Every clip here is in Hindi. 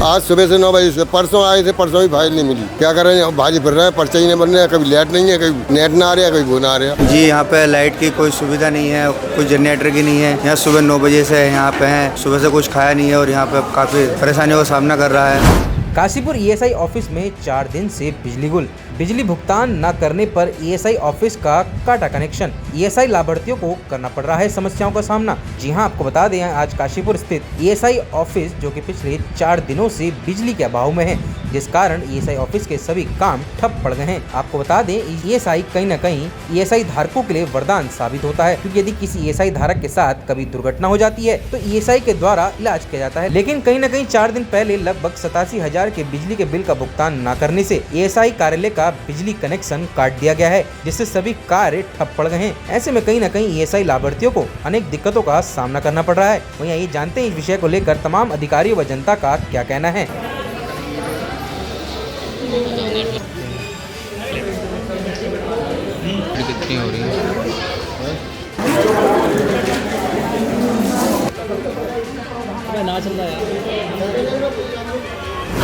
आज सुबह से 9 बजे से परसों आए थे, परसों भी फाइल नहीं मिली। क्या करें, भाजी फिर रहे हैं, पर्चे ही नहीं बन रहे हैं। कभी लाइट नहीं है, कभी नेट ना आ रहा है, कभी वो ना आ रहा है। जी, यहाँ पे लाइट की कोई सुविधा नहीं है, कोई जनरेटर की नहीं है। यहाँ सुबह 9 बजे से यहाँ पे हैं, सुबह से कुछ खाया नहीं है और यहाँ पे काफ़ी परेशानियों का सामना कर रहा है। काशीपुर ईएसआई ऑफिस में 4 दिन से बिजली गुल। बिजली भुगतान न करने पर ईएसआई ऑफिस का काटा कनेक्शन। ईएसआई लाभार्थियों को करना पड़ रहा है समस्याओं का सामना। जी हां, आपको बता दें आज काशीपुर स्थित ईएसआई ऑफिस जो कि पिछले 4 दिनों से बिजली के अभाव में है, जिस कारण ईएसआई ऑफिस के सभी काम ठप पड़ गए हैं। आपको बता दें ईएसआई कहीं न कहीं ईएसआई धारकों के लिए वरदान साबित होता है, क्योंकि यदि किसी ईएसआई धारक के साथ कभी दुर्घटना हो जाती है तो ईएसआई के द्वारा इलाज किया जाता है। लेकिन कहीं न कहीं 4 दिन पहले लगभग 87,000 के बिजली के बिल का भुगतान न करने से ईएसआई कार्यालय का बिजली कनेक्शन काट दिया गया है, जिससे सभी कार्य ठप पड़ गए हैं। ऐसे में कहीं न कहीं ईएसआई लाभार्थियों को अनेक दिक्कतों का सामना करना पड़ रहा है। वहीं आइए जानते हैं इस विषय को लेकर तमाम अधिकारियों व जनता का क्या कहना है। कितनी हो रही है?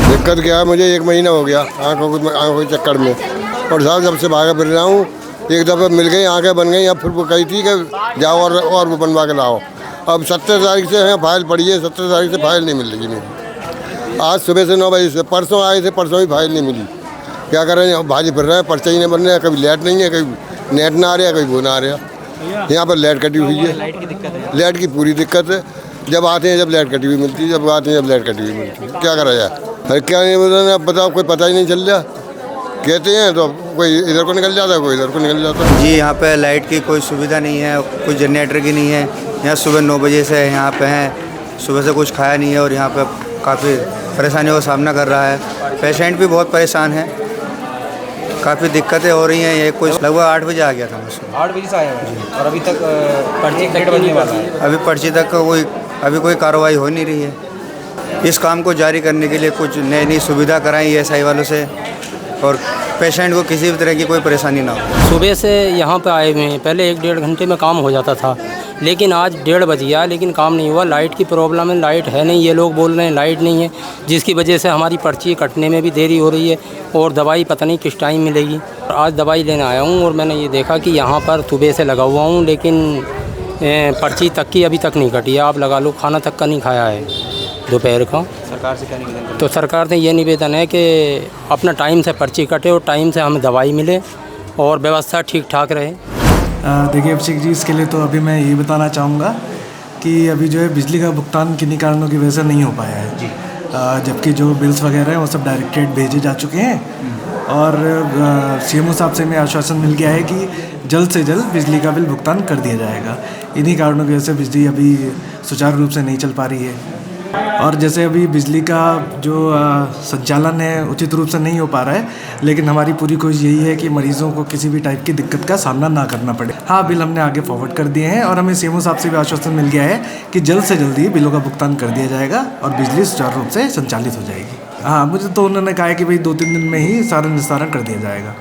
दिक्कत क्या है, मुझे 1 महीना हो गया आँखों के चक्कर में, और साहब जब से भागा फिर रहा हूँ। एक दफ़ा मिल गई, आँखें बन गई। अब फिर वो कही थी कि जाओ और वो बनवा के लाओ। अब 17 तारीख से है फाइल पड़ी है, 17 तारीख से फाइल नहीं मिल रही मेरी। आज सुबह से 9 बजे से परसों आए थे, परसों भी फाइल नहीं मिली। क्या करें, भाजी फिर रहे हैं, पर्चे ही नहीं बन रहे हैं। कभी लाइट नहीं है, कभी नेट ना आ रहा है, कभी वो ना आ रहा है। यहाँ पर लाइट कटी हुई है, लाइट की पूरी दिक्कत है। जब आते हैं जब लाइट कटी हुई मिलती है, जब आते हैं जब लाइट कटी हुई मिलती है। क्या करा जाए, अरे क्या नहीं बोल रहे, अब बताओ, कोई पता ही नहीं चल रहा। कहते हैं तो कोई इधर को निकल जाता है, कोई इधर को निकल जाता है। जी, यहाँ पे लाइट की कोई सुविधा नहीं है, कोई जनरेटर की नहीं है। यहाँ सुबह 9 बजे से यहाँ पे हैं, सुबह से कुछ खाया नहीं है और यहाँ पे काफ़ी परेशानियों का सामना कर रहा है। पेशेंट भी बहुत परेशान है, काफ़ी दिक्कतें हो रही हैं। ये कुछ लगभग 8 बजे आ गया था मुझसे। 8 बजे से आया है और अभी तक पर्ची डेट बनने वाला है। अभी पर्ची तक कोई कार्रवाई हो नहीं रही है। इस काम को जारी करने के लिए कुछ नई सुविधा कराएं ईएसआई वालों से, और पेशेंट को किसी भी तरह की कोई परेशानी ना हो। सुबह से यहाँ पे आए हुए हैं, पहले 1-1.5 घंटे में काम हो जाता था, लेकिन आज 1:30 बज गया लेकिन काम नहीं हुआ। लाइट की प्रॉब्लम है, लाइट है नहीं, ये लोग बोल रहे हैं लाइट नहीं है, जिसकी वजह से हमारी पर्ची कटने में भी देरी हो रही है और दवाई पता नहीं किस टाइम मिलेगी। आज दवाई लेने आया हूँ और मैंने ये देखा कि यहाँ पर सुबह से लगा हुआ हूँ, लेकिन पर्ची तक की अभी तक नहीं कटी है। आप लगा लो, खाना तक का नहीं खाया है दोपहर का। सरकार से क्या निवेदन? तो सरकार से ये निवेदन है कि अपना टाइम से पर्ची कटे और टाइम से हमें दवाई मिले और व्यवस्था ठीक ठाक रहे। देखिए अभिषेक जी, इसके लिए तो अभी मैं ये बताना चाहूँगा कि अभी जो है बिजली का भुगतान किन्हीं कारणों की वजह से नहीं हो पाया है जी। जबकि जो बिल्स वगैरह हैं वो सब डायरेक्टेड भेजे जा चुके हैं और सीएमओ साहब से हमें आश्वासन मिल गया है कि जल्द से जल्द बिजली का बिल भुगतान कर दिया जाएगा। इन्हीं कारणों की वजह से बिजली अभी सुचारू रूप से नहीं चल पा रही है, और जैसे अभी बिजली का जो संचालन है उचित रूप से नहीं हो पा रहा है, लेकिन हमारी पूरी कोशिश यही है कि मरीज़ों को किसी भी टाइप की दिक्कत का सामना ना करना पड़े। हाँ, बिल हमने आगे फॉरवर्ड कर दिए हैं और हमें सीएमओ साहब से भी आश्वासन मिल गया है कि जल्द से जल्द ही बिलों का भुगतान कर दिया जाएगा और बिजली सुचारू रूप से संचालित हो जाएगी। हाँ, मुझे तो उन्होंने कहा है कि भाई 2-3 दिन में ही सारा निस्तारण कर दिया जाएगा।